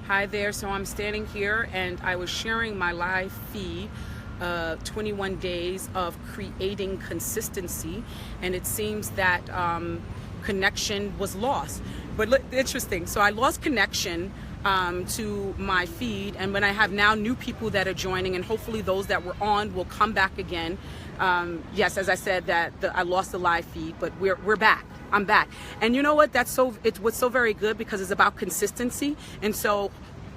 Hi there. So I'm standing here and I was sharing my live feed, 21 days of creating consistency, and it seems that connection was lost. But look, interesting. So I lost connection to my feed, and when I have now new people that are joining, and hopefully those that were on will come back again. Yes, as I said, that I lost the live feed, but we're back. I'm back. And you know what? It was so very good because it's about consistency. And so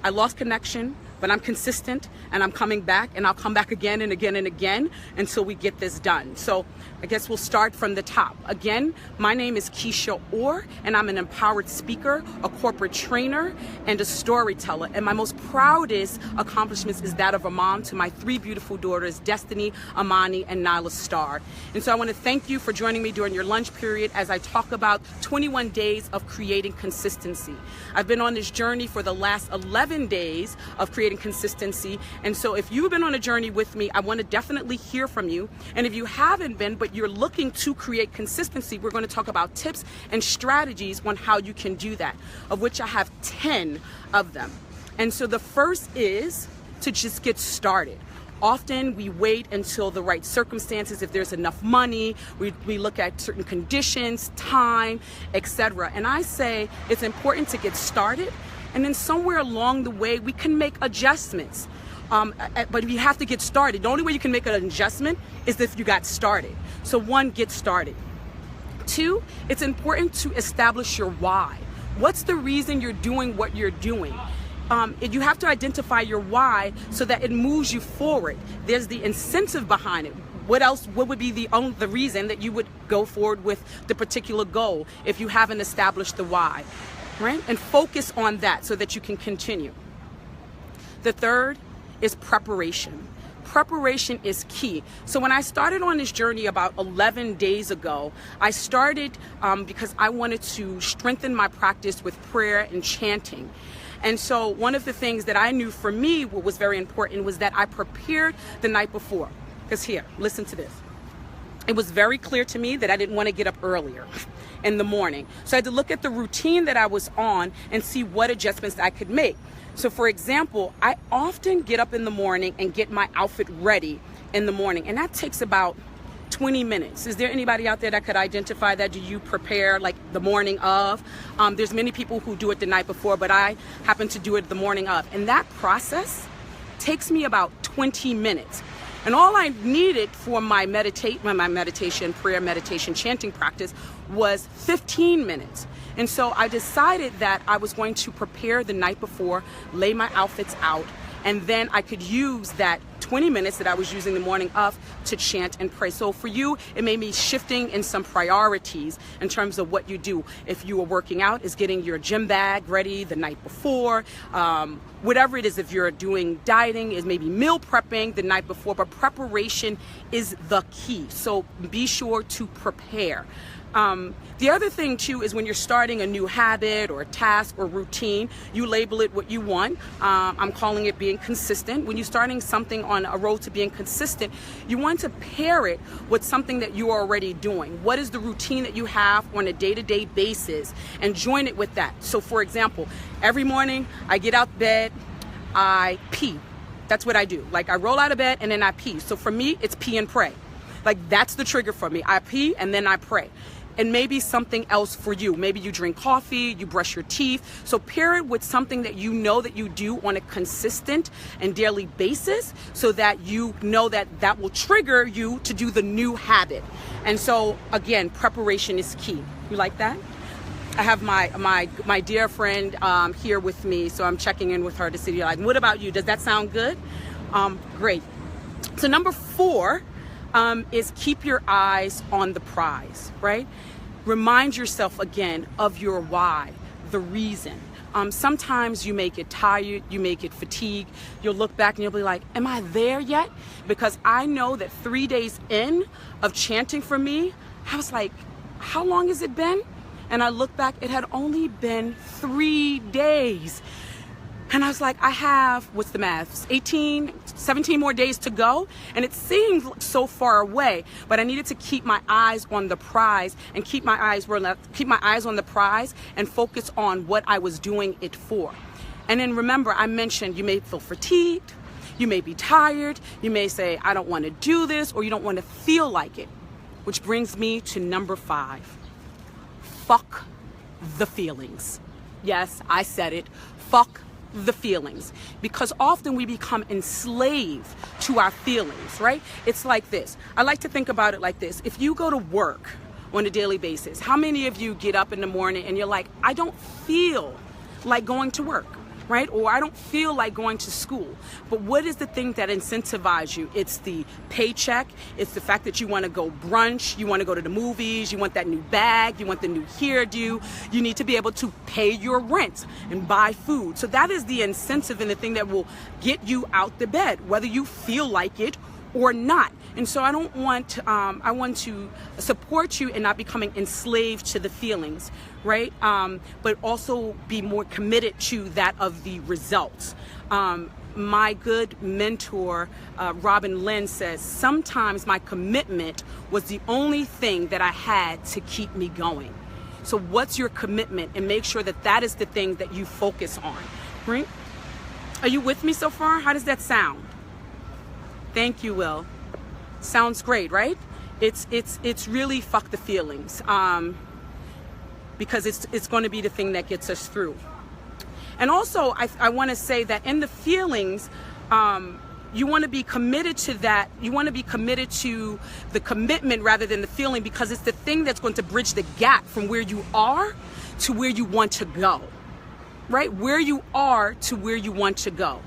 I lost connection, but I'm consistent and I'm coming back, and I'll come back again and again and again until we get this done. So I guess we'll start from the top. Again, my name is Keisha Orr, and I'm an empowered speaker, a corporate trainer, and a storyteller. And my most proudest accomplishments is that of a mom to my three beautiful daughters, Destiny, Amani, and Nyla Star. And so I want to thank you for joining me during your lunch period as I talk about 21 days of creating consistency. I've been on this journey for the last 11 days of creating consistency. And so if you've been on a journey with me, I want to definitely hear from you. And if you haven't been, but you're looking to create consistency, we're going to talk about tips and strategies on how you can do that, of which I have 10 of them. And so the first is to just get started. Often we wait until the right circumstances, if there's enough money, we look at certain conditions, time, etc. And I say it's important to get started, and then somewhere along the way we can make adjustments. But you have to get started. The only way you can make an adjustment is if you got started. So one, get started. Two, it's important to establish your why. What's the reason you're doing what you're doing? You have to identify your why so that it moves you forward. There's the incentive behind it. What would be the reason that you would go forward with the particular goal if you haven't established the why, right? And focus on that so that you can continue. The third is preparation. Preparation is key. So when I started on this journey about 11 days ago, I started because I wanted to strengthen my practice with prayer and chanting. And so one of the things that I knew for me what was very important was that I prepared the night before. Because here, listen to this. It was very clear to me that I didn't want to get up earlier in the morning. So I had to look at the routine that I was on and see what adjustments I could make. So for example, I often get up in the morning and get my outfit ready in the morning. And that takes about 20 minutes. Is there anybody out there that could identify that? Do you prepare like the morning of? There's many people who do it the night before, but I happen to do it the morning of. And that process takes me about 20 minutes. And all I needed for my meditation, prayer, meditation, chanting practice was 15 minutes. And so I decided that I was going to prepare the night before, lay my outfits out, and then I could use that 20 minutes that I was using the morning of to chant and pray. So for you, it may be shifting in some priorities in terms of what you do. If you are working out, is getting your gym bag ready the night before. Whatever it is, if you're doing dieting, is maybe meal prepping the night before. But preparation is the key. So be sure to prepare. The other thing too is when you're starting a new habit or a task or routine, you label it what you want. I'm calling it being consistent. When you're starting something on a road to being consistent, you want to pair it with something that you are already doing. What is the routine that you have on a day-to-day basis, and join it with that. So for example, every morning I get out of bed, I pee. That's what I do. Like I roll out of bed and then I pee. So for me, it's pee and pray. Like that's the trigger for me. I pee and then I pray. And maybe something else for you. Maybe you drink coffee, you brush your teeth. So pair it with something that you know that you do on a consistent and daily basis so that you know that that will trigger you to do the new habit. And so again, preparation is key. You like that? I have my dear friend here with me, so I'm checking in with her to see, like, what about you? Does that sound good? Great. So number 4, is keep your eyes on the prize, right? Remind yourself again of your why, the reason. Sometimes you may get tired, you may get fatigued, you'll look back and you'll be like, am I there yet? Because I know that 3 days in of chanting for me, I was like, how long has it been? And I look back, it had only been 3 days. And I was like, I have, what's the math, 17 more days to go. And it seemed so far away, but I needed to keep my eyes on the prize and keep my eyes on the prize and focus on what I was doing it for. And then remember, I mentioned you may feel fatigued, you may be tired, you may say, I don't want to do this, or you don't want to feel like it. Which brings me to number 5. Fuck the feelings. Yes, I said it. Fuck the feelings. Because often we become enslaved to our feelings, right? It's like this. I like to think about it like this. If you go to work on a daily basis, how many of you get up in the morning and you're like, I don't feel like going to work, right? Or I don't feel like going to school. But what is the thing that incentivizes you? It's the paycheck. It's the fact that you want to go brunch. You want to go to the movies. You want that new bag. You want the new hairdo. You need to be able to pay your rent and buy food. So that is the incentive and the thing that will get you out the bed, whether you feel like it or not. And so I want to support you in not becoming enslaved to the feelings, right? But also be more committed to that of the results. My good mentor, Robin Lynn, says, sometimes my commitment was the only thing that I had to keep me going. So what's your commitment? And make sure that that is the thing that you focus on, right? Are you with me so far? How does that sound? Thank you, Will. Sounds great, right? It's really fuck the feelings, because it's going to be the thing that gets us through. And also, I want to say that in the feelings, you want to be committed to that. You want to be committed to the commitment rather than the feeling, because it's the thing that's going to bridge the gap from where you are to where you want to go, right? Where you are to where you want to go.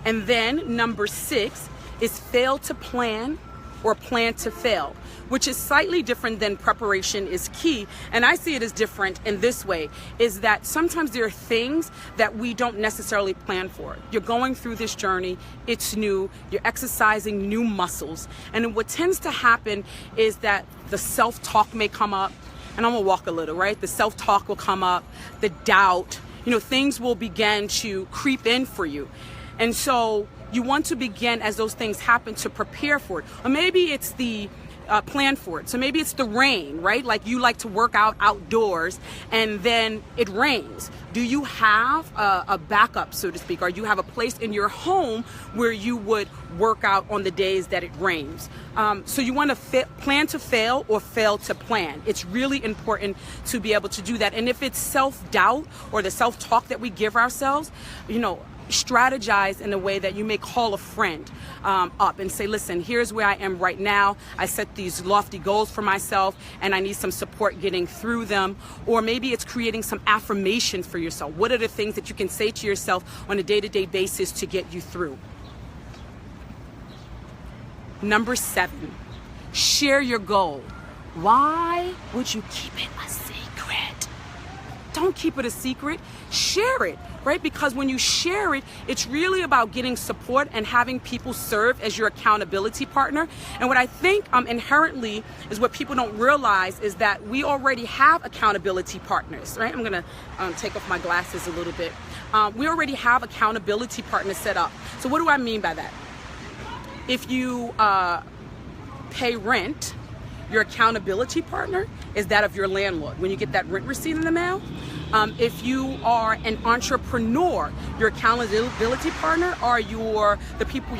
And then number 6 is fail to plan or plan to fail, which is slightly different than preparation is key. And I see it as different in this way, is that sometimes there are things that we don't necessarily plan for. You're going through this journey, it's new, you're exercising new muscles. And what tends to happen is that the self-talk may come up, and I'm gonna walk a little, right? The self-talk will come up, the doubt, things will begin to creep in for you. And so you want to begin, as those things happen, to prepare for it. Or maybe it's the plan for it. So maybe it's the rain, right? Like you like to work out outdoors and then it rains. Do you have a backup, so to speak? Or you have a place in your home where you would work out on the days that it rains? So you want to plan to fail or fail to plan. It's really important to be able to do that. And if it's self-doubt or the self-talk that we give ourselves, strategize in a way that you may call a friend up and say, listen, here's where I am right now. I set these lofty goals for myself and I need some support getting through them. Or maybe it's creating some affirmations for yourself. What are the things that you can say to yourself on a day-to-day basis to get you through? Number 7, share your goal. Why would you keep it a secret? Don't keep it a secret. Share it, right? Because when you share it, it's really about getting support and having people serve as your accountability partner. And what I think inherently is what people don't realize is that we already have accountability partners, right? I'm gonna take off my glasses a little bit. We already have accountability partners set up. So what do I mean by that? If you pay rent, your accountability partner is that of your landlord when you get that rent receipt in the mail. If you are an entrepreneur, your accountability partner are your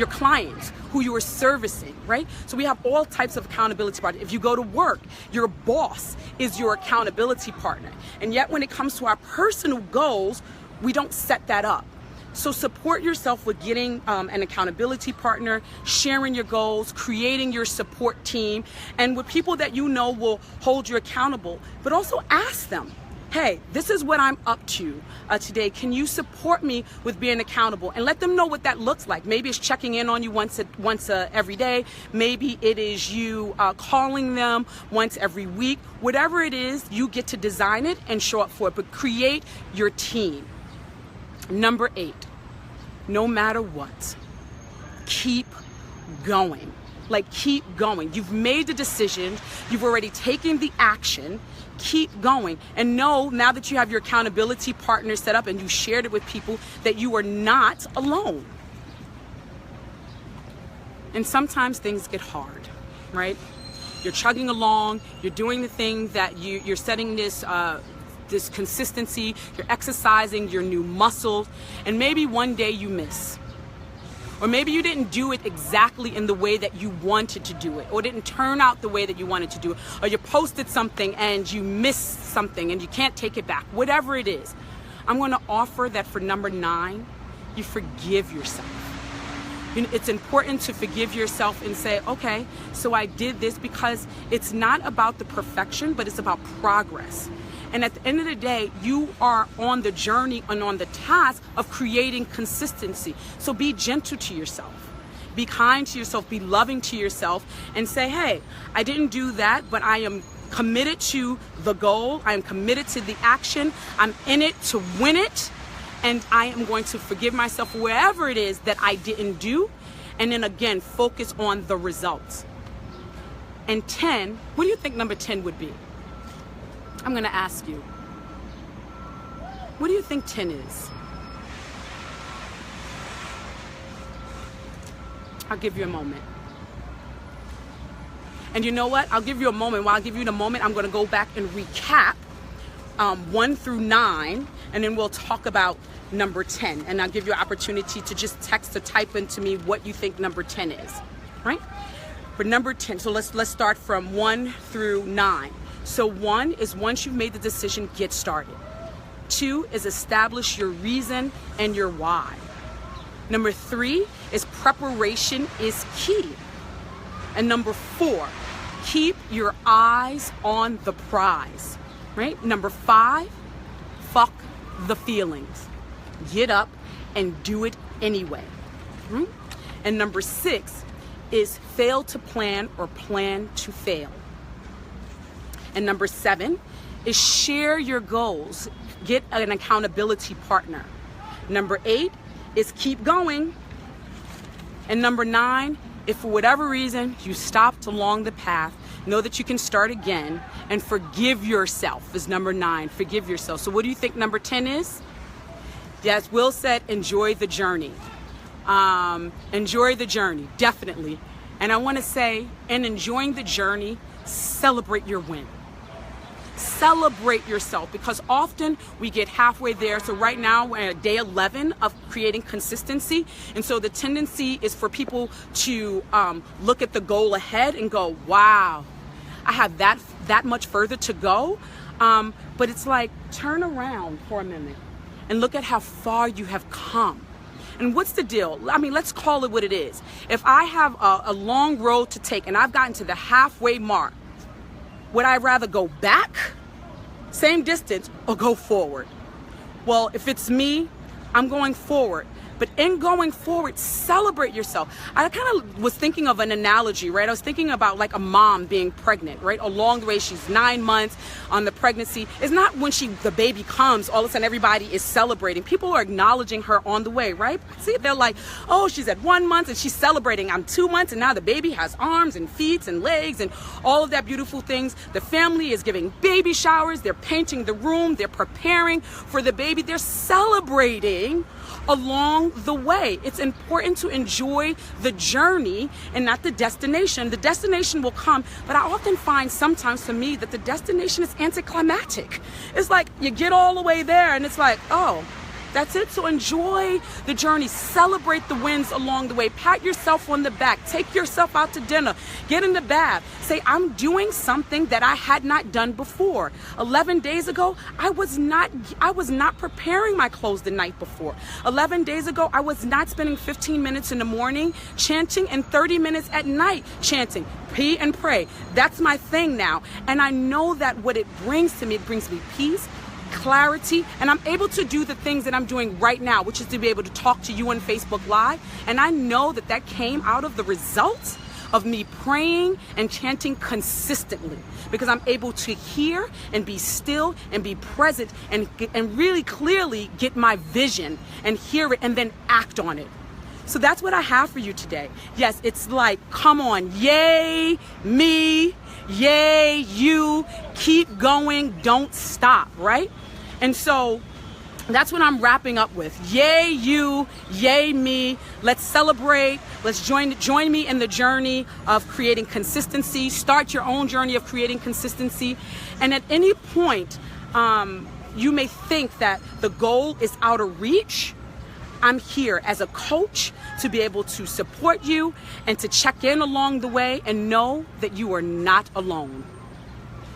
clients who you are servicing, right? So we have all types of accountability partners. If you go to work, your boss is your accountability partner. And yet when it comes to our personal goals, we don't set that up. So support yourself with getting an accountability partner, sharing your goals, creating your support team, and with people that you know will hold you accountable. But also ask them, hey, this is what I'm up to today. Can you support me with being accountable? And let them know what that looks like. Maybe it's checking in on you once every day. Maybe it is you calling them once every week. Whatever it is, you get to design it and show up for it. But create your team. Number 8, no matter what, keep going. Like, keep going. You've made the decision. You've already taken the action. Keep going. And know, now that you have your accountability partner set up and you shared it with people, that you are not alone. And sometimes things get hard, right? You're chugging along. You're doing the thing that you're setting this this consistency, you're exercising your new muscles, and maybe one day you miss. Or maybe you didn't do it exactly in the way that you wanted to do it, or didn't turn out the way that you wanted to do it, or you posted something and you missed something and you can't take it back. Whatever it is, I'm going to offer that for number 9, you forgive yourself. It's important to forgive yourself and say, okay, so I did this, because it's not about the perfection, but it's about progress. And at the end of the day, you are on the journey and on the task of creating consistency. So be gentle to yourself. Be kind to yourself. Be loving to yourself. And say, hey, I didn't do that, but I am committed to the goal. I am committed to the action. I'm in it to win it. And I am going to forgive myself wherever it is that I didn't do. And then again, focus on the results. And 10, what do you think number 10 would be? I'm going to ask you, what do you think 10 is? I'll give you a moment. And you know what? I'll give you a moment. While I give you the moment, I'm going to go back and recap 1 through 9, and then we'll talk about number 10. And I'll give you an opportunity to just text or type into me what you think number 10 is, right? For number 10, so let's start from 1 through 9. So 1 is, once you've made the decision, get started. 2 is establish your reason and your why. Number 3 is preparation is key. And number 4, keep your eyes on the prize, right? Number 5, fuck the feelings. Get up and do it anyway. Right? And number 6 is fail to plan or plan to fail. And number 7 is share your goals. Get an accountability partner. Number 8 is keep going. And number 9, if for whatever reason you stopped along the path, know that you can start again, and forgive yourself is number 9. Forgive yourself. So what do you think number 10 is? Yes, Will said enjoy the journey. Enjoy the journey, definitely. And I want to say, in enjoying the journey, celebrate your win. Celebrate yourself, because often we get halfway there. So right now we're at day 11 of creating consistency, and so the tendency is for people to look at the goal ahead and go, wow, I have that much further to go. But it's like, turn around for a minute and look at how far you have come. And what's the deal? I mean, let's call it what it is. If I have a long road to take and I've gotten to the halfway mark, would I rather go back, same distance, or go forward? Well, if it's me, I'm going forward. But in going forward, celebrate yourself. I kind of was thinking of an analogy, right? I was thinking about like a mom being pregnant, right? Along the way, she's 9 months on the pregnancy. It's not when the baby comes, all of a sudden everybody is celebrating. People are acknowledging her on the way, right? See, they're like, oh, she's at 1 month and she's celebrating. I'm 2 months and now the baby has arms and feet and legs and all of that beautiful things. The family is giving baby showers. They're painting the room. They're preparing for the baby. They're celebrating along the way. It's important to enjoy the journey and not the destination. The destination will come, but I often find sometimes for me that the destination is anticlimactic. It's like you get all the way there and it's like, oh, that's it. So enjoy the journey. Celebrate the wins along the way. Pat yourself on the back. Take yourself out to dinner. Get in the bath. Say, I'm doing something that I had not done before. 11 days ago, I was not preparing my clothes the night before. 11 days ago, I was not spending 15 minutes in the morning chanting and 30 minutes at night chanting. Pee and pray. That's my thing now. And I know that what it brings to me, it brings me peace, clarity, and I'm able to do the things that I'm doing right now, which is to be able to talk to you on Facebook Live. And I know that that came out of the results of me praying and chanting consistently, because I'm able to hear and be still and be present and really clearly get my vision and hear it and then act on it. So that's what I have for you today. Yes, it's like, come on, yay me, yay you, keep going, don't stop, right? And so that's what I'm wrapping up with. Yay you, yay me. Let's celebrate. Let's join me in the journey of creating consistency. Start your own journey of creating consistency. And at any point, you may think that the goal is out of reach, I'm here as a coach to be able to support you and to check in along the way and know that you are not alone.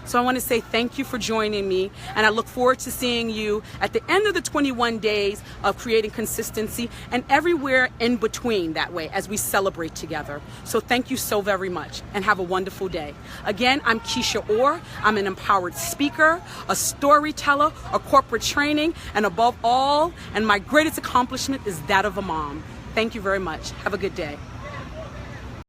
So I want to say thank you for joining me, and I look forward to seeing you at the end of the 21 days of creating consistency and everywhere in between that way as we celebrate together. So thank you so very much, and have a wonderful day. Again, I'm Keisha Orr. I'm an empowered speaker, a storyteller, a corporate training, and above all, and my greatest accomplishment is that of a mom. Thank you very much. Have a good day.